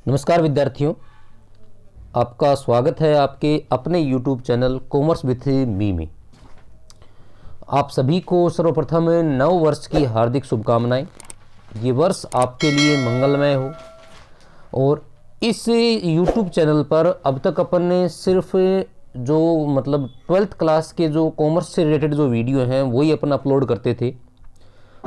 नमस्कार विद्यार्थियों, आपका स्वागत है आपके अपने YouTube channel commerce with me में। आप सभी को सर्वप्रथम नव वर्ष की हार्दिक शुभकामनाएं। ये वर्ष आपके लिए मंगलमय हो। और इस YouTube चैनल पर अब तक अपन ने सिर्फ जो 12th क्लास के जो कॉमर्स से रिलेटेड जो वीडियो हैं वही अपन अपलोड करते थे।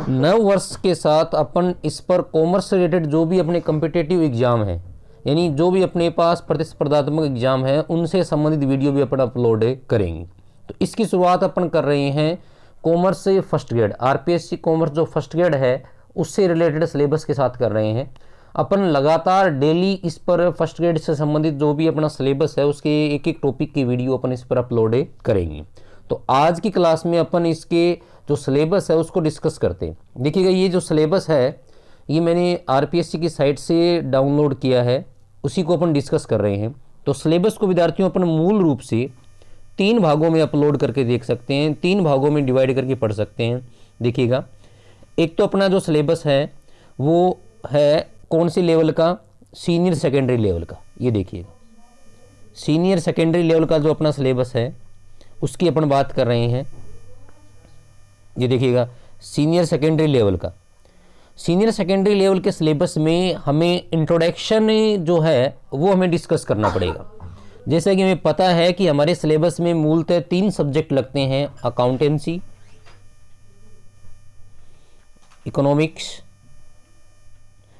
नव वर्ष के साथ अपन इस पर कॉमर्स से रिलेटेड जो भी अपने कम्पिटेटिव एग्ज़ाम हैं, यानी जो भी अपने पास प्रतिस्पर्धात्मक एग्ज़ाम है, उनसे संबंधित वीडियो भी अपन अपलोड करेंगे। तो इसकी शुरुआत अपन कर रहे हैं कॉमर्स से फर्स्ट ग्रेड, आरपीएससी कॉमर्स जो फर्स्ट ग्रेड है उससे रिलेटेड सिलेबस के साथ कर रहे हैं। अपन लगातार डेली इस पर फर्स्ट ग्रेड से संबंधित जो भी अपना सिलेबस है उसके एक एक टॉपिक की वीडियो अपन इस पर अपलोड करेंगे। तो आज की क्लास में अपन इसके जो सिलेबस है उसको डिस्कस करते हैं। देखिएगा, ये जो सिलेबस है ये मैंने आरपीएससी की साइट से डाउनलोड किया है, उसी को अपन डिस्कस कर रहे हैं। तो सिलेबस को विद्यार्थियों अपन मूल रूप से 3 भागों में अपलोड करके देख सकते हैं, 3 भागों में डिवाइड करके पढ़ सकते हैं। देखिएगा, एक तो अपना जो सिलेबस है वो है कौन सी लेवल का, सीनियर सेकेंडरी लेवल का। ये देखिएगा, सीनियर सेकेंडरी लेवल का जो अपना सिलेबस है उसकी अपन बात कर रहे हैं। ये देखिएगा, सीनियर सेकेंडरी लेवल का। सीनियर सेकेंडरी लेवल के सिलेबस में हमें इंट्रोडक्शन जो है वो हमें डिस्कस करना पड़ेगा। जैसे कि हमें पता है कि हमारे सिलेबस में मूलतः 3 सब्जेक्ट लगते हैं, अकाउंटेंसी, इकोनॉमिक्स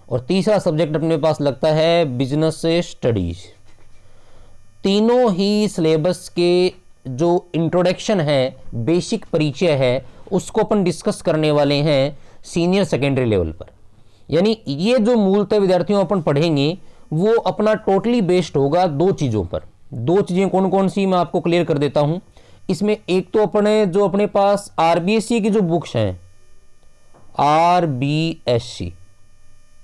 और तीसरा सब्जेक्ट अपने पास लगता है बिजनेस स्टडीज। तीनों ही सिलेबस के जो इंट्रोडक्शन है, बेसिक परिचय है, उसको अपन डिस्कस करने वाले हैं सीनियर सेकेंडरी लेवल पर। यानी ये जो मूलतः विद्यार्थियों अपन पढ़ेंगे वो अपना टोटली बेस्ड होगा 2 चीज़ों पर। 2 चीज़ें कौन कौन सी मैं आपको क्लियर कर देता हूं। इसमें एक तो अपने पास आरबीएससी की जो बुक्स हैं,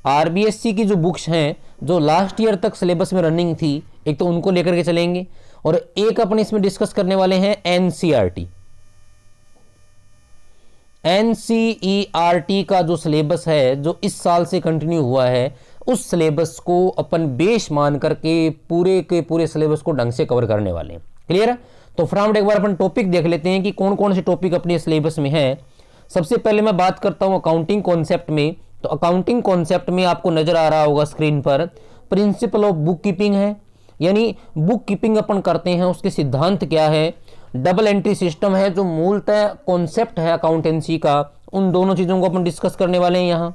आरबीएससी की जो बुक्स हैं जो लास्ट ईयर तक सिलेबस में रनिंग थी, एक तो उनको लेकर के चलेंगे। और एक अपन इसमें डिस्कस करने वाले हैं एनसीईआरटी का जो सिलेबस है जो इस साल से कंटिन्यू हुआ है, उस सिलेबस को अपन बेस मान करके पूरे के पूरे सिलेबस को ढंग से कवर करने वाले हैं। क्लियर है? तो फटाफट एक बार अपन टॉपिक देख लेते हैं कि कौन कौन से टॉपिक अपने सिलेबस में है। सबसे पहले मैं बात करता हूं अकाउंटिंग कॉन्सेप्ट में। तो अकाउंटिंग कॉन्सेप्ट में आपको नजर आ रहा होगा स्क्रीन पर प्रिंसिपल ऑफ बुक कीपिंग है, यानी बुक कीपिंग अपन करते हैं उसके सिद्धांत क्या है। डबल एंट्री सिस्टम है जो मूलतः कॉन्सेप्ट है अकाउंटेंसी का। उन दोनों चीजों को अपन डिस्कस करने वाले हैं यहाँ।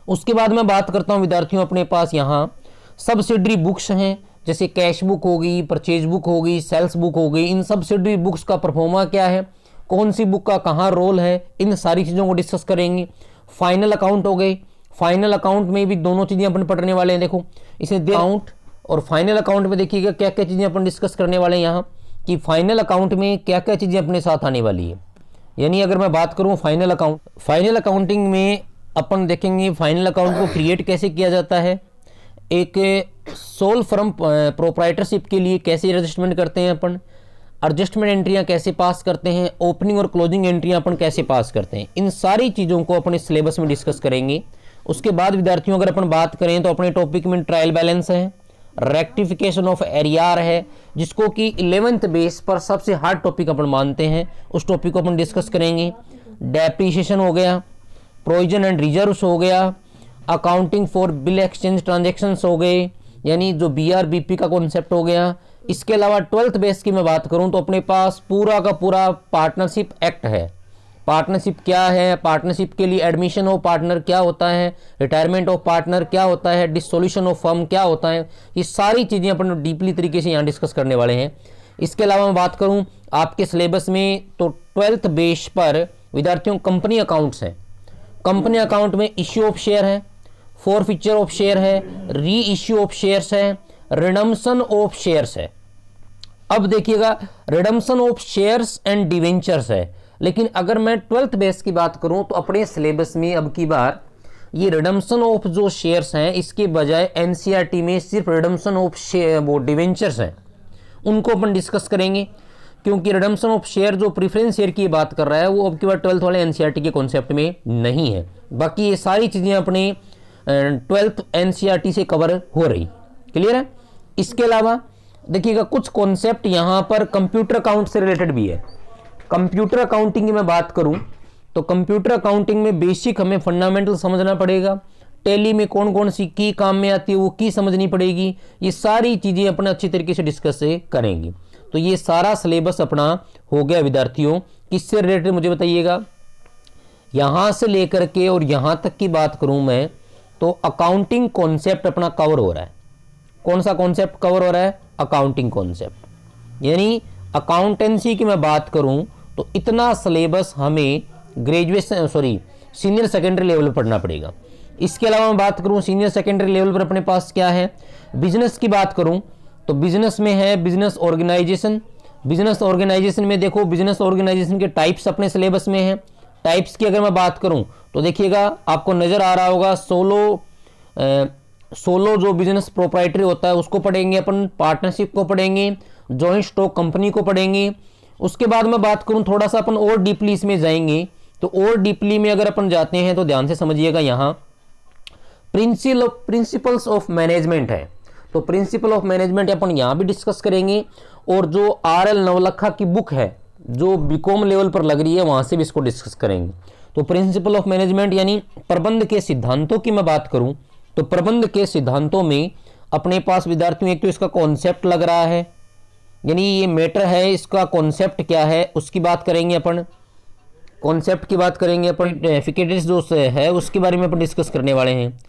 उसके बाद मैं बात करता हूँ विद्यार्थियों, अपने पास यहाँ सब्सिडरी बुक्स हैं, जैसे कैश बुक होगी, परचेज बुक होगी, सेल्स बुक होगी। इन सब्सिडरी बुक्स का परफॉर्मा क्या है, कौन सी बुक का कहाँ रोल है, इन सारी चीज़ों को डिस्कस करेंगे। फाइनल अकाउंट हो गई, फाइनल अकाउंट में भी दोनों चीज़ें अपन पढ़ने वाले हैं। देखो, इसमें अकाउंट और फाइनल अकाउंट में देखिएगा क्या क्या चीज़ें अपन डिस्कस करने वाले हैं यहाँ, कि फाइनल अकाउंट में क्या क्या चीज़ें अपने साथ आने वाली है। यानी अगर मैं बात करूँ फाइनल अकाउंटिंग में अपन देखेंगे फाइनल अकाउंट को क्रिएट कैसे किया जाता है, एक सोल फर्म प्रोप्राइटरशिप के लिए कैसे रजिस्टरमेंट करते हैं अपन, एडजस्टमेंट एंट्रियां कैसे पास करते हैं, ओपनिंग और क्लोजिंग एंट्रियां अपन कैसे पास करते हैं। इन सारी चीज़ों को अपने सिलेबस में डिस्कस करेंगे। उसके बाद विद्यार्थियों अगर अपन बात करें तो अपने टॉपिक में ट्रायल बैलेंस है, रेक्टिफिकेशन ऑफ एरियर है, जिसको कि 11th बेस पर सबसे हार्ड टॉपिक अपन मानते हैं, उस टॉपिक को अपन डिस्कस करेंगे। डेप्रिसिएशन हो गया, प्रोविजन एंड रिजर्व्स हो गया, accounting for bill exchange transactions हो गए, यानी जो बीआरबीपी का कॉन्सेप्ट हो गया। इसके अलावा 12th बेस की मैं बात करूं तो अपने पास पूरा का पूरा पार्टनरशिप एक्ट है। पार्टनरशिप क्या है, पार्टनरशिप के लिए एडमिशन ऑफ पार्टनर क्या होता है, रिटायरमेंट ऑफ पार्टनर क्या होता है, डिसोल्यूशन ऑफ फर्म क्या होता है, ये सारी चीज़ें अपन डीपली तरीके से यहाँ डिस्कस करने वाले हैं। इसके अलावा मैं बात करूँ आपके सिलेबस में तो 12th बेस पर विद्यार्थियों कंपनी अकाउंट्स हैं। कंपनी अकाउंट में इश्यू ऑफ शेयर है, फॉरफीचर ऑफ शेयर है, री इश्यू ऑफ शेयर्स है, रिडम्पशन ऑफ शेयर्स है। अब देखिएगा, redemption of shares and debentures है। लेकिन अगर मैं 12th बेस की बात करूं तो अपने सिलेबस में अब की बार ये रिडम्पशन ऑफ जो शेयर्स हैं इसके बजाय एनसीईआरटी में सिर्फ रिडम्पशन ऑफ वो डिवेंचर्स हैं, उनको अपन डिस्कस करेंगे। क्योंकि रिडम्पशन ऑफ शेयर जो प्रीफरेंस शेयर की बात कर रहा है वो अब की बार 12th वाले एनसीईआरटी के कॉन्सेप्ट में नहीं है। बाकी ये सारी चीज़ें अपने 12th एनसीईआरटी से कवर हो रही। क्लियर है। इसके अलावा देखिएगा कुछ कॉन्सेप्ट यहाँ पर कंप्यूटर अकाउंट से रिलेटेड भी है। कंप्यूटर अकाउंटिंग की मैं बात करूँ तो कंप्यूटर अकाउंटिंग में बेसिक हमें फंडामेंटल समझना पड़ेगा। टैली में कौन कौन सी की काम में आती है वो की समझनी पड़ेगी। ये सारी चीज़ें अपना अच्छी तरीके से डिस्कस करेंगे। तो ये सारा सिलेबस अपना हो गया विद्यार्थियों। किससे रिलेटेड मुझे बताइएगा। यहाँ से लेकर के और यहाँ तक की बात करूँ मैं तो अकाउंटिंग कॉन्सेप्ट अपना कवर हो रहा है। कौन सा कॉन्सेप्ट कवर हो रहा है? Accounting concept. यानी अकाउंटेंसी की मैं बात करूं तो इतना सिलेबस हमें ग्रेजुएशन सीनियर सेकेंडरी लेवल पर पढ़ना पड़ेगा। इसके अलावा मैं बात करूं सीनियर सेकेंडरी लेवल पर अपने पास क्या है। बिजनेस की बात करूं तो बिजनेस में है बिजनेस ऑर्गेनाइजेशन। बिजनेस ऑर्गेनाइजेशन में देखो बिजनेस ऑर्गेनाइजेशन के टाइप्स अपने सिलेबस में है। टाइप्स की अगर मैं बात करूं तो देखिएगा आपको नजर आ रहा होगा सोलो जो बिजनेस प्रोप्राइटरी होता है उसको पढ़ेंगे अपन, पार्टनरशिप को पढ़ेंगे, जॉइंट स्टॉक कंपनी को पढ़ेंगे। उसके बाद मैं बात करूं थोड़ा सा अपन और डीपली इसमें जाएंगे तो और डीपली में अगर अपन जाते हैं तो ध्यान से समझिएगा। यहाँ प्रिंसिपल्स ऑफ मैनेजमेंट है तो प्रिंसिपल ऑफ मैनेजमेंट अपन यहाँ भी डिस्कस करेंगे। और जो RL नवलखा की बुक है जो बीकॉम लेवल पर लग रही है वहां से भी इसको डिस्कस करेंगे। तो प्रिंसिपल ऑफ मैनेजमेंट यानी प्रबंध के सिद्धांतों की मैं बात करूं तो प्रबंध के सिद्धांतों में अपने पास विद्यार्थियों एक तो इसका कॉन्सेप्ट लग रहा है, यानी ये मैटर है, इसका कॉन्सेप्ट क्या है उसकी बात करेंगे अपन। कॉन्सेप्ट की बात करेंगे अपन, एफिकेटिस जो है उसके बारे में अपन डिस्कस करने वाले हैं।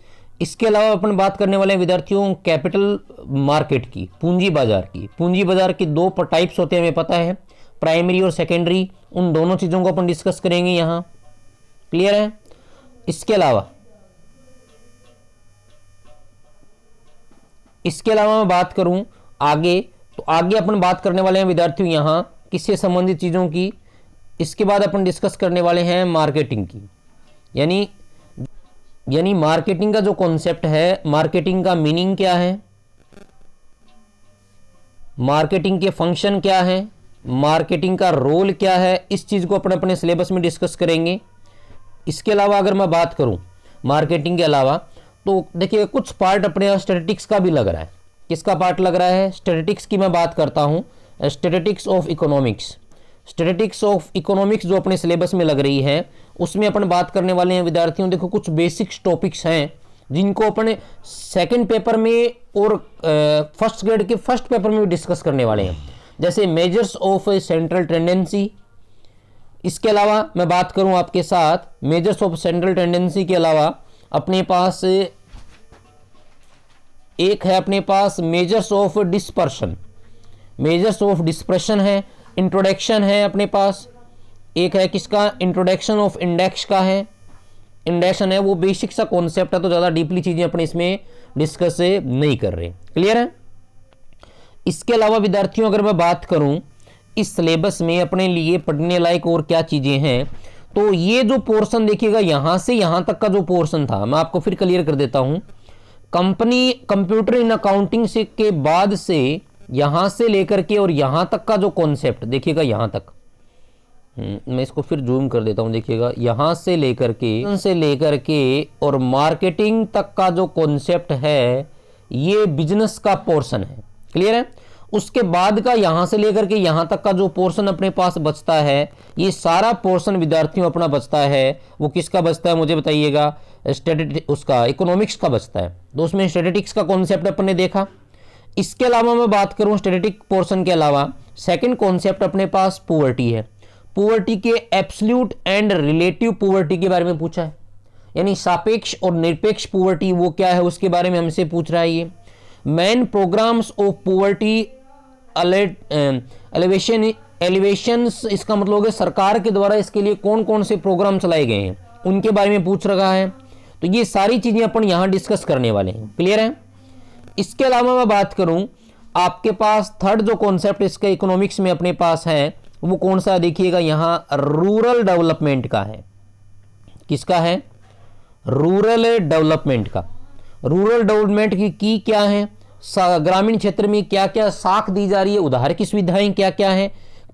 इसके अलावा अपन बात करने वाले हैं विद्यार्थियों कैपिटल मार्केट की, पूंजी बाजार की। पूंजी बाजार की दो टाइप्स होते हैं हमें पता है, प्राइमरी और सेकेंडरी। उन दोनों चीज़ों को अपन डिस्कस करेंगे यहाँ। क्लियर है। इसके अलावा मैं बात करूं आगे तो आगे अपन बात करने वाले हैं विद्यार्थियों यहाँ किससे संबंधित चीज़ों की। इसके बाद अपन डिस्कस करने वाले हैं मार्केटिंग की, यानी मार्केटिंग का जो कॉन्सेप्ट है, मार्केटिंग का मीनिंग क्या है, मार्केटिंग के फंक्शन क्या है, मार्केटिंग का रोल क्या है, इस चीज़ को अपन अपने सिलेबस में डिस्कस करेंगे। इसके अलावा अगर मैं बात करूं मार्केटिंग के अलावा तो देखिए कुछ पार्ट अपने स्टैटिस्टिक्स का भी लग रहा है। किसका पार्ट लग रहा है? स्टैटिस्टिक्स की मैं बात करता हूं, statistics of economics. Statistics of economics जो अपने सिलेबस में लग रही है उसमें अपन बात करने वाले हैं विद्यार्थियों। देखो कुछ बेसिक्स टॉपिक्स हैं जिनको अपने सेकंड पेपर में और फर्स्ट ग्रेड के फर्स्ट पेपर में भी डिस्कस करने वाले हैं, जैसे मेजर्स ऑफ सेंट्रल टेंडेंसी। इसके अलावा मैं बात करूं आपके साथ मेजर्स ऑफ सेंट्रल टेंडेंसी के अलावा अपने पास एक है अपने पास measures of dispersion. Measures of dispersion है। इंट्रोडक्शन है अपने पास। एक है किसका? इंट्रोडक्शन ऑफ इंडेक्स का है। इंडेक्शन है वो बेसिक सा कॉन्सेप्ट है तो ज़्यादा डीपली चीज़ें अपने इसमें डिस्कस नहीं कर रहे। क्लियर है। इसके अलावा विद्यार्थियों अगर मैं बात करूं इस सिलेबस में अपने लिए पढ़ने लायक और क्या चीज़ें हैं तो ये जो पोर्शन देखिएगा यहाँ से यहाँ तक का जो पोर्शन था मैं आपको फिर क्लियर कर देता हूँ। कंप्यूटर इन अकाउंटिंग से के बाद से यहाँ से लेकर के और यहाँ तक का जो कॉन्सेप्ट देखिएगा यहाँ तक, मैं इसको फिर जूम कर देता हूँ। देखिएगा यहाँ से लेकर के और मार्केटिंग तक का जो कॉन्सेप्ट है ये बिजनेस का पोर्शन है। क्लियर है। उसके बाद का यहाँ से लेकर के यहाँ तक का जो पोर्शन अपने पास बचता है ये सारा पोर्शन विद्यार्थियों अपना बचता है वो किसका बचता है मुझे बताइएगा? उसका इकोनॉमिक्स का बचता है। तो उसमें स्टैटिस्टिक्स का कॉन्सेप्ट अपन ने देखा। इसके अलावा मैं बात करूं स्टैटिस्टिक पोर्शन के अलावा सेकंड कॉन्सेप्ट अपने पास पॉवर्टी है। पॉवर्टी के एब्सोल्यूट एंड रिलेटिव पॉवर्टी के बारे में पूछा है, यानी सापेक्ष और निरपेक्ष पॉवर्टी वो क्या है उसके बारे में हमसे पूछ रहा है। ये main programs of poverty elevations, इसका मतलब है सरकार के द्वारा इसके लिए कौन कौन से प्रोग्राम चलाए गए हैं उनके बारे में पूछ रखा है। तो ये सारी चीजें अपन यहां डिस्कस करने वाले हैं। क्लियर है। इसके अलावा मैं बात करूं आपके पास थर्ड जो कॉन्सेप्ट इसके इकोनॉमिक्स में अपने पास है वो कौन सा? देखिएगा यहां रूरल डेवलपमेंट का है। किसका है? रूरल डेवलपमेंट का। रूरल डेवलपमेंट की क्या है, ग्रामीण क्षेत्र में क्या क्या साख दी जा रही है, उधार की सुविधाएं क्या क्या है,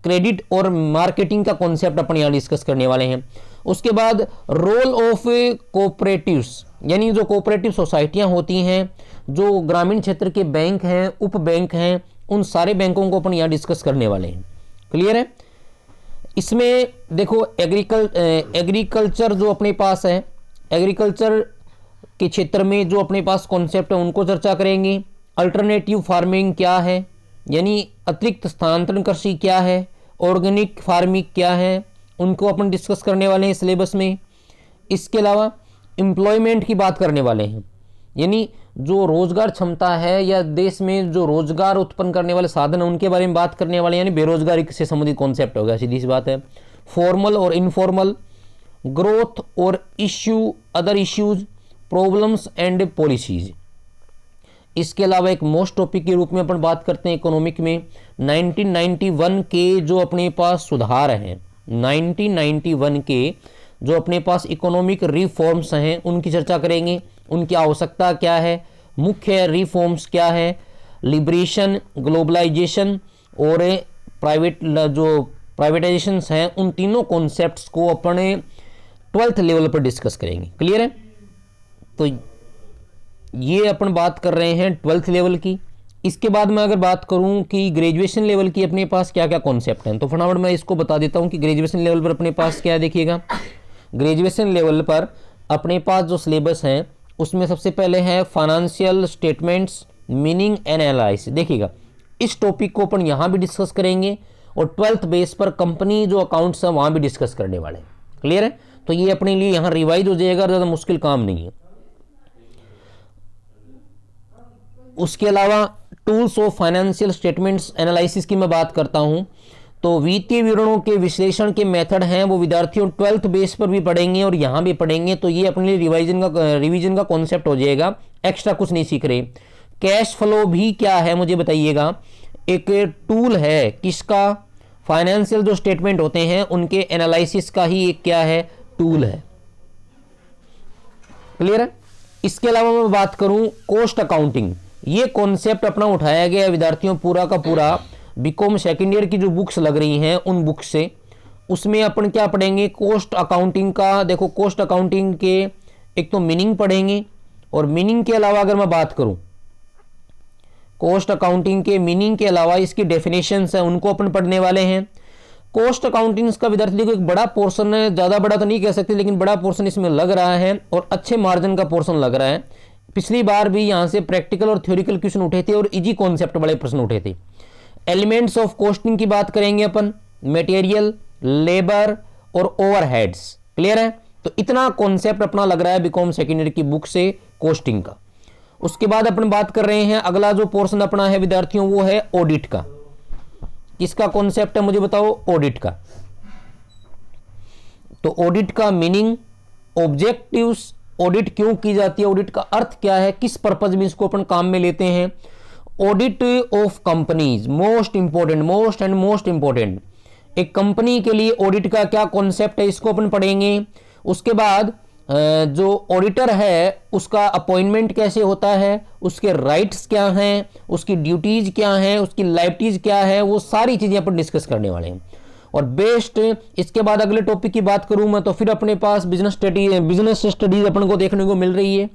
क्रेडिट और मार्केटिंग का कॉन्सेप्ट अपन यहाँ डिस्कस करने वाले हैं। उसके बाद रोल ऑफ कोऑपरेटिव्स, यानी जो कोऑपरेटिव सोसाइटियां होती हैं, जो ग्रामीण क्षेत्र के बैंक हैं, उप बैंक हैं, उन सारे बैंकों को अपन यहाँ डिस्कस करने वाले हैं। क्लियर है? इसमें देखो एग्रीकल्चर जो अपने पास है, एग्रीकल्चर के क्षेत्र में जो अपने पास कॉन्सेप्ट है उनको चर्चा करेंगे। अल्टरनेटिव फार्मिंग क्या है, यानी अतिरिक्त स्थानांतरण कृषि क्या है, ऑर्गेनिक फार्मिंग क्या है, उनको अपन डिस्कस करने वाले हैं सिलेबस में। इसके अलावा एम्प्लॉयमेंट की बात करने वाले हैं, यानी जो रोजगार क्षमता है या देश में जो रोजगार उत्पन्न करने वाले साधन हैं उनके बारे में बात करने वाले हैं, यानी बेरोजगारी से संबंधित कॉन्सेप्ट होगा, सीधी सी बात है। फॉर्मल और इनफॉर्मल, ग्रोथ और issue, other issues, problems and policies. इसके अलावा एक मोस्ट टॉपिक के रूप में अपन बात करते हैं इकोनॉमिक में 1991 के जो अपने पास सुधार हैं, 1991 के जो अपने पास इकोनॉमिक रिफॉर्म्स हैं उनकी चर्चा करेंगे। उनकी आवश्यकता क्या है, मुख्य रिफॉर्म्स क्या है, लिबरेशन, ग्लोबलाइजेशन और प्राइवेटाइजेशंस हैं, उन तीनों कॉन्सेप्ट्स को अपने 12th लेवल पर डिस्कस करेंगे। क्लियर है? तो ये अपन बात कर रहे हैं 12th लेवल की। इसके बाद मैं अगर बात करूं कि ग्रेजुएशन लेवल की अपने पास क्या क्या कॉन्सेप्ट हैं, तो फटाफट मैं इसको बता देता हूं कि ग्रेजुएशन लेवल पर अपने पास क्या है। देखिएगा, ग्रेजुएशन लेवल पर अपने पास जो सिलेबस है उसमें सबसे पहले है financial statements, meaning and analysis. देखिएगा, इस टॉपिक को अपन यहाँ भी डिस्कस करेंगे और 12th बेस पर कंपनी जो अकाउंट्स है वहाँ भी डिस्कस करने वाले हैं। क्लियर है? तो ये अपने लिए यहाँ रिवाइज हो जाएगा, ज़्यादा मुश्किल काम नहीं है। उसके अलावा tools of financial statements analysis की मैं बात करता हूं, तो वित्तीय विवरणों के विश्लेषण के मेथड हैं वो विद्यार्थियों 12th बेस पर भी पढ़ेंगे और यहां भी पढ़ेंगे, तो ये अपने लिए रिवीजन का कॉन्सेप्ट हो जाएगा, एक्स्ट्रा कुछ नहीं सीख रहे। कैश फ्लो भी क्या है मुझे बताइएगा, एक टूल है किसका, फाइनेंशियल जो स्टेटमेंट होते हैं उनके एनालिसिस का ही एक क्या है, टूल है। क्लियर है? इसके अलावा मैं बात करूं कॉस्ट अकाउंटिंग, ये कॉन्सेप्ट अपना उठाया गया विद्यार्थियों पूरा का पूरा बीकॉम सेकेंड ईयर की जो बुक्स लग रही हैं उन बुक्स से। उसमें अपन क्या पढ़ेंगे, कॉस्ट अकाउंटिंग का। देखो, कॉस्ट अकाउंटिंग के एक तो मीनिंग पढ़ेंगे और मीनिंग के अलावा अगर मैं बात करूं कॉस्ट अकाउंटिंग के मीनिंग के अलावा इसकी डेफिनेशंस है उनको अपन पढ़ने वाले हैं। कॉस्ट अकाउंटिंग का विद्यार्थी को एक बड़ा पोर्शन है, ज़्यादा बड़ा तो नहीं कह सकते लेकिन बड़ा पोर्शन इसमें लग रहा है और अच्छे मार्जिन का पोर्शन लग रहा है। पिछली बार भी यहाँ से प्रैक्टिकल और थ्योरिकल क्वेश्चन उठे थे और इजी कॉन्सेप्ट वाले प्रश्न उठे थे। एलिमेंट्स ऑफ कॉस्टिंग की बात करेंगे अपन, मटेरियल, लेबर और ओवरहेड्स। क्लियर है? तो इतना कॉन्सेप्ट अपना लग रहा है बीकॉम सेकेंड ईयर की बुक से कॉस्टिंग का। उसके बाद अपन बात कर रहे हैं, अगला जो पोर्शन अपना है विद्यार्थियों वो है ऑडिट का। किसका कॉन्सेप्ट है मुझे बताओ, ऑडिट का। तो ऑडिट का मीनिंग, ऑब्जेक्टिव्स, ऑडिट क्यों की जाती है, ऑडिट का अर्थ क्या है, किस पर्पज में इसको अपन काम में लेते हैं। Audit of companies, most important, एक कंपनी के लिए ऑडिट का क्या कॉन्सेप्ट है इसको अपन पढ़ेंगे। उसके बाद जो ऑडिटर है उसका अपॉइंटमेंट कैसे होता है, उसके राइट्स क्या हैं, उसकी ड्यूटीज क्या हैं, उसकी लाइबिलिटीज क्या है, वो सारी चीजें अपन डिस्कस करने वाले हैं। और बेस्ट, इसके बाद अगले टॉपिक की बात करूं मैं तो फिर अपने पास बिजनेस स्टडीज अपन को देखने को मिल रही है।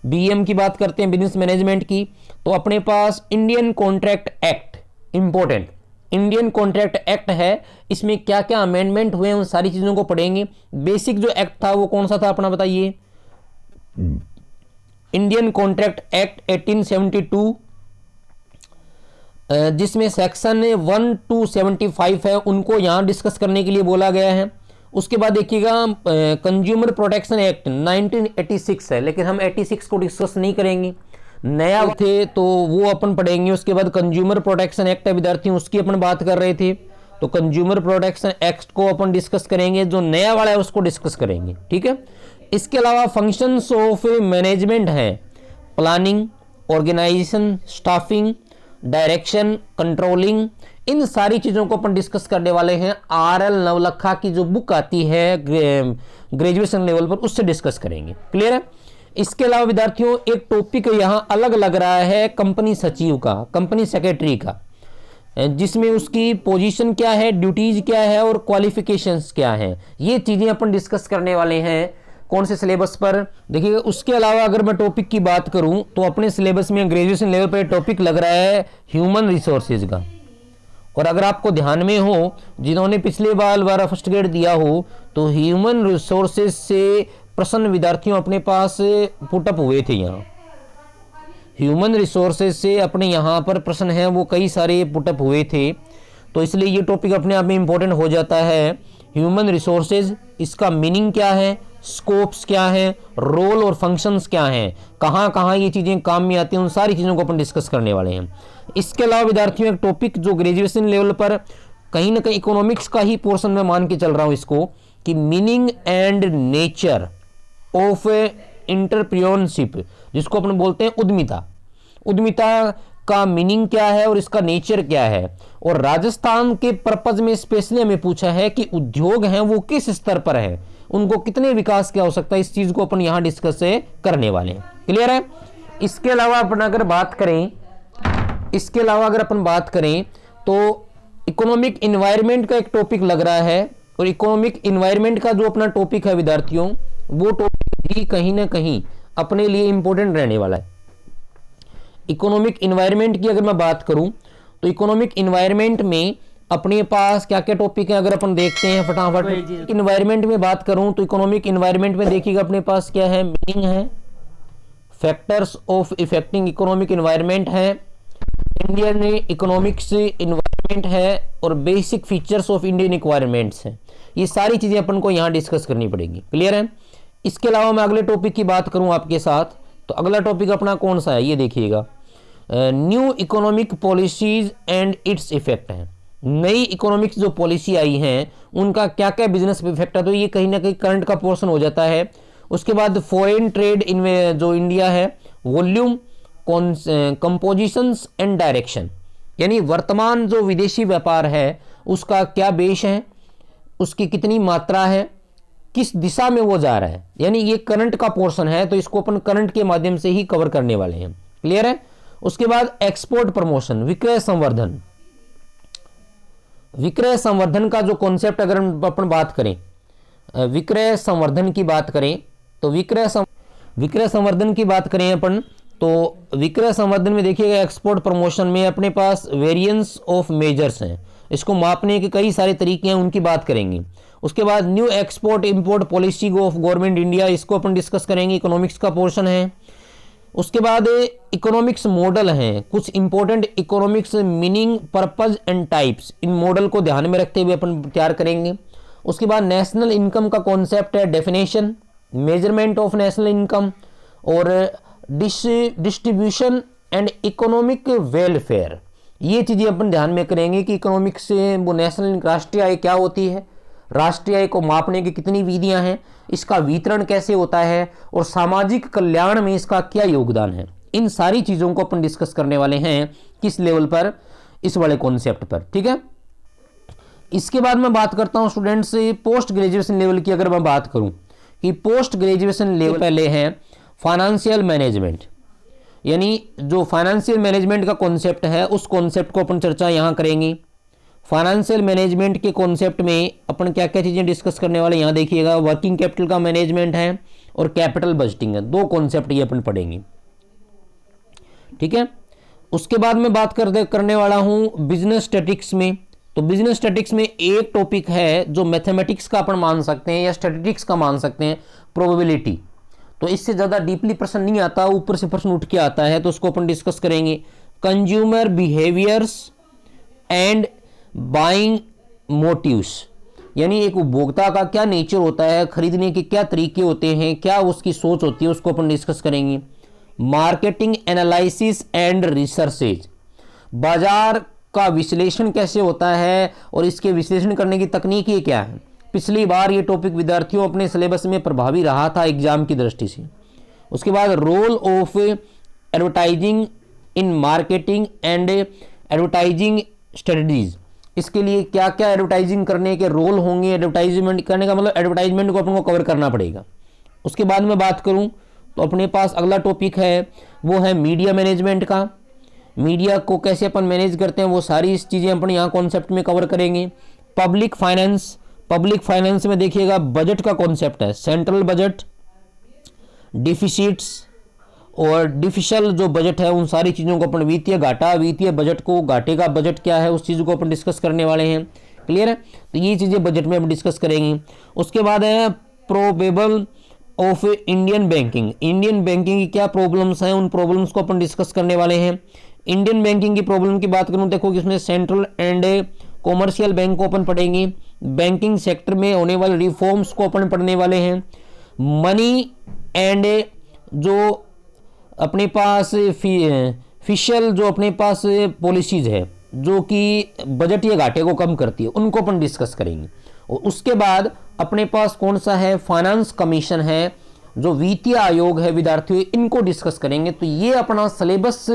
बीएम की बात करते हैं, बिजनेस मैनेजमेंट की, तो अपने पास Indian contract act, important Indian contract act है, इसमें क्या क्या अमेंडमेंट हुए उन सारी चीजों को पढ़ेंगे। बेसिक जो एक्ट था वो कौन सा था अपना बताइए, इंडियन कॉन्ट्रैक्ट एक्ट 1872, जिसमें सेक्शन 1 to 75 है, उनको यहां डिस्कस करने के लिए बोला गया है। उसके बाद देखिएगा कंज्यूमर प्रोटेक्शन एक्ट 1986 है, लेकिन हम 86 को डिस्कस नहीं करेंगे, नया थे तो वो अपन पढ़ेंगे। उसके बाद कंज्यूमर प्रोटेक्शन एक्ट है विद्यार्थियों, उसकी अपन बात कर रहे थे, तो कंज्यूमर प्रोटेक्शन एक्ट को अपन डिस्कस करेंगे, जो नया वाला है उसको डिस्कस करेंगे। ठीक है? इसके अलावा फंक्शंस ऑफ मैनेजमेंट है, planning, organisation, staffing, direction, controlling, इन सारी चीजों को अपन डिस्कस करने वाले हैं। RL नवलखा की जो बुक आती है ग्रेजुएशन लेवल पर, उससे डिस्कस करेंगे। क्लियर है? इसके अलावा विद्यार्थियों एक टॉपिक यहां अलग लग रहा है कंपनी सचिव का, कंपनी सेक्रेटरी का। जिसमें उसकी पोजीशन क्या है, ड्यूटीज क्या है और क्वालिफिकेशंस क्या है, ये चीज़ें अपन डिस्कस करने वाले हैं कौन से सिलेबस पर। देखिएगा उसके अलावा अगर मैं टॉपिक की बात करूं तो अपने सिलेबस में ग्रेजुएशन लेवल पर टॉपिक लग रहा है ह्यूमन रिसोर्सेज का। और अगर आपको ध्यान में हो, जिन्होंने पिछले बार फर्स्ट ग्रेड दिया हो, तो ह्यूमन रिसोर्सेज से प्रश्न विद्यार्थियों अपने पास पुटअप हुए थे। यहाँ ह्यूमन रिसोर्सेज से अपने यहाँ पर प्रश्न हैं वो कई सारे पुटअप हुए थे, तो इसलिए ये टॉपिक अपने आप में इम्पोर्टेंट हो जाता है। ह्यूमन रिसोर्सेज, इसका मीनिंग क्या है, स्कोप्स क्या है, रोल और फंक्शंस क्या हैं, कहाँ कहाँ ये चीज़ें काम में आती हैं, उन सारी चीज़ों को अपन डिस्कस करने वाले हैं। इसके अलावा विद्यार्थियों एक टॉपिक जो ग्रेजुएशन लेवल पर कहीं ना कहीं इकोनॉमिक्स का ही पोर्शन में मान के चल रहा हूँ इसको, कि meaning and nature of entrepreneurship, जिसको अपन बोलते हैं उद्यमिता। उद्यमिता का मीनिंग क्या है और इसका नेचर क्या है। और राजस्थान के पर्पज में स्पेशली हमें पूछा है कि उद्योग हैं वो किस स्तर पर है, उनको कितने विकास की आवश्यकता है, इस चीज को अपन यहां डिस्कस करने वाले हैं। क्लियर है। इसके अलावा अपन अगर बात करें, तो इकोनॉमिक इन्वायरमेंट का एक टॉपिक लग रहा है, और इकोनॉमिक इन्वायरमेंट का जो अपना टॉपिक है विद्यार्थियों, वो टॉपिक भी कहीं ना कहीं अपने लिए इंपॉर्टेंट रहने वाला है। इकोनॉमिक इन्वायरमेंट की अगर मैं बात करूं तो इकोनॉमिक इन्वायरमेंट में अपने पास क्या क्या टॉपिक है अगर अपन देखते हैं फटाफट। इन्वायरमेंट में बात करूं तो इकोनॉमिक इन्वायरमेंट में देखिएगा अपने पास क्या है, मीनिंग है, factors of effecting economic environment है, इंडियन इकोनॉमिक्स इन्वायरमेंट है, और basic features of Indian environments है। ये सारी चीजें अपन को यहाँ डिस्कस करनी पड़ेगी। क्लियर है। इसके अलावा मैं अगले टॉपिक की बात करूं आपके साथ, तो अगला टॉपिक अपना कौन सा है, ये देखिएगा, new economic policies and its effect है। नई इकोनॉमिक्स जो पॉलिसी आई हैं उनका क्या क्या बिजनेस पे इफेक्ट है, तो ये कहीं ना कहीं करंट का पोर्शन हो जाता है। उसके बाद फॉरेन ट्रेड इन जो इंडिया है, वॉल्यूम, कंपोजिशंस एंड डायरेक्शन, यानी वर्तमान जो विदेशी व्यापार है उसका क्या बेस है, उसकी कितनी मात्रा है, किस दिशा में वो जा रहा है, यानी ये करंट का पोर्शन है, तो इसको अपन करंट के माध्यम से ही कवर करने वाले हैं। क्लियर है। उसके बाद एक्सपोर्ट प्रमोशन, विक्रय संवर्धन। विक्रय संवर्धन का जो कॉन्सेप्ट अगर अपन बात करें, विक्रय संवर्धन की बात करें, तो विक्रय संवर्धन की बात करें अपन, तो विक्रय संवर्धन में देखिएगा एक्सपोर्ट प्रमोशन में अपने पास वेरिएंस ऑफ मेजर्स हैं, इसको मापने के कई सारे तरीके हैं, उनकी बात करेंगे। उसके बाद new export import policy of government India, इसको अपन डिस्कस करेंगे, इकोनॉमिक्स का पोर्शन है। उसके बाद इकोनॉमिक्स मॉडल हैं, कुछ important economics meaning, purpose and types, in model को ध्यान में रखते हुए अपन तैयार करेंगे। उसके बाद नेशनल इनकम का कॉन्सेप्ट है, definition, measurement of national income, और डिस्ट्रीब्यूशन एंड इकोनॉमिक वेलफेयर, ये चीज़ें अपन ध्यान में करेंगे कि इकोनॉमिक्स से वो नेशनल राष्ट्रीय आय क्या होती है, राष्ट्रीय आय को मापने की कितनी विधियां हैं, इसका वितरण कैसे होता है, और सामाजिक कल्याण में इसका क्या योगदान है। इन सारी चीज़ों को अपन डिस्कस करने वाले हैं किस लेवल पर, इस वाले कॉन्सेप्ट पर। ठीक है। इसके बाद मैं बात करता हूं स्टूडेंट्स पोस्ट ग्रेजुएशन लेवल की। अगर मैं बात करूं कि पोस्ट ग्रेजुएशन लेवल पहले है फाइनेंशियल मैनेजमेंट, यानी जो फाइनेंशियल मैनेजमेंट का कॉन्सेप्ट है उस कॉन्सेप्ट को अपन चर्चा यहाँ करेंगे। फाइनेंशियल मैनेजमेंट के कॉन्सेप्ट में अपन क्या क्या चीज़ें डिस्कस करने वाले यहाँ देखिएगा, वर्किंग कैपिटल का मैनेजमेंट है और कैपिटल बजटिंग है, दो कॉन्सेप्ट ये अपन पढ़ेंगे। ठीक है। उसके बाद मैं बात करने वाला हूँ बिजनेस स्टैटिस्टिक्स में। तो बिजनेस स्टैटिस्टिक्स में एक टॉपिक है जो मैथमेटिक्स का अपन मान सकते हैं या स्टैटिस्टिक्स का मान सकते हैं, प्रोबेबिलिटी। तो इससे ज़्यादा डीपली प्रश्न नहीं आता, ऊपर से प्रश्न उठ के आता है, तो उसको अपन डिस्कस करेंगे। Consumer behaviours and buying motives, यानी एक उपभोक्ता का क्या नेचर होता है, खरीदने के क्या तरीके होते हैं, क्या उसकी सोच होती है, उसको अपन डिस्कस करेंगे। मार्केटिंग एनालिसिस एंड रिसर्चेज, बाजार का विश्लेषण कैसे होता है और इसके विश्लेषण करने की तकनीक ये क्या है। पिछली बार ये टॉपिक विद्यार्थियों अपने सिलेबस में प्रभावी रहा था एग्जाम की दृष्टि से। उसके बाद role of advertising in marketing and advertising strategies, इसके लिए क्या क्या एडवर्टाइजिंग करने के रोल होंगे, एडवर्टाइजमेंट करने का मतलब एडवर्टाइजमेंट को अपन को कवर करना पड़ेगा। उसके बाद मैं बात करूं तो अपने पास अगला टॉपिक है वो है मीडिया मैनेजमेंट का। मीडिया को कैसे अपन मैनेज करते हैं, वो सारी इस चीज़ें अपन यहाँ कॉन्सेप्ट में कवर करेंगे। पब्लिक फाइनेंस में देखिएगा बजट का कॉन्सेप्ट है, सेंट्रल बजट, डिफिसिट्स और डिफिशियल जो बजट है, उन सारी चीज़ों को अपन वित्तीय घाटा, वित्तीय बजट को, घाटे का बजट क्या है, उस चीज़ को अपन डिस्कस करने वाले हैं। क्लियर है? तो ये चीज़ें बजट में हम डिस्कस करेंगे। उसके बाद है प्रोबेबल ऑफ इंडियन बैंकिंग की क्या प्रॉब्लम्स हैं, उन प्रॉब्लम्स को अपन डिस्कस करने वाले हैं। इंडियन बैंकिंग की प्रॉब्लम की बात करूं, देखो कि इसमें सेंट्रल एंड कॉमर्शियल बैंक को अपन पढ़ेंगे, बैंकिंग सेक्टर में होने वाले रिफॉर्म्स को अपन पढ़ने वाले हैं, मनी एंड जो अपने पास फिशियल जो अपने पास पॉलिसीज है जो कि बजट या घाटे को कम करती है, उनको अपन डिस्कस करेंगे। और उसके बाद अपने पास कौन सा है, फाइनेंस कमीशन है, जो वित्तीय आयोग है विद्यार्थियों, इनको डिस्कस करेंगे। तो ये अपना सिलेबस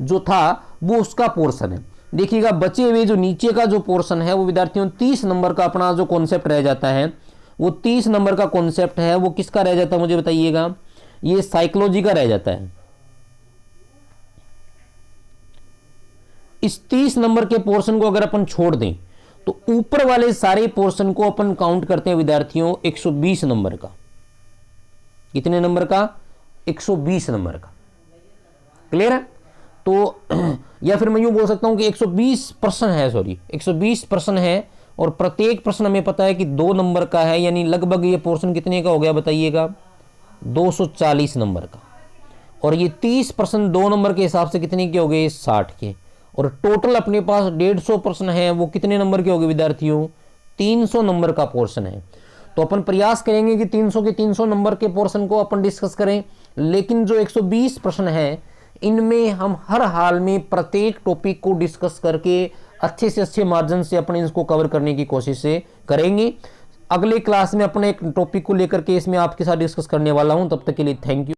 जो था वो उसका पोर्शन है। देखिएगा बचे हुए जो नीचे का जो पोर्शन है वो विद्यार्थियों 30 नंबर का अपना जो कॉन्सेप्ट रह जाता है, वो 30 नंबर का कॉन्सेप्ट है वो किसका रह जाता है मुझे बताइएगा, ये साइकोलॉजी का रह जाता है। इस 30 नंबर के पोर्शन को अगर अपन छोड़ दें तो ऊपर वाले सारे पोर्शन को अपन काउंट करते हैं विद्यार्थियों 120 नंबर का। कितने नंबर का? 120 नंबर का। क्लियर है? तो या फिर मैं यूं बोल सकता हूं कि 120 प्रश्न है, 120 प्रश्न है और प्रत्येक प्रश्न हमें पता है कि 2 नंबर का है, यानी लगभग ये पोर्शन कितने का हो गया बताइएगा, 240 नंबर का। और ये 30 प्रश्न 2 नंबर के हिसाब से कितने के हो गए, 60 के। और टोटल अपने पास 150 प्रश्न है, वो कितने नंबर के हो गए विद्यार्थियों, 300 नंबर का पोर्शन है। तो अपन प्रयास करेंगे कि 300 के 300 नंबर के पोर्शन को अपन डिस्कस करें, लेकिन जो 120 प्रश्न है इनमें हम हर हाल में प्रत्येक टॉपिक को डिस्कस करके अच्छे से अच्छे मार्जिन से अपने इसको कवर करने की कोशिश से करेंगे। अगले क्लास में अपने एक टॉपिक को लेकर के इसमें आपके साथ डिस्कस करने वाला हूं। तब तक के लिए थैंक यू।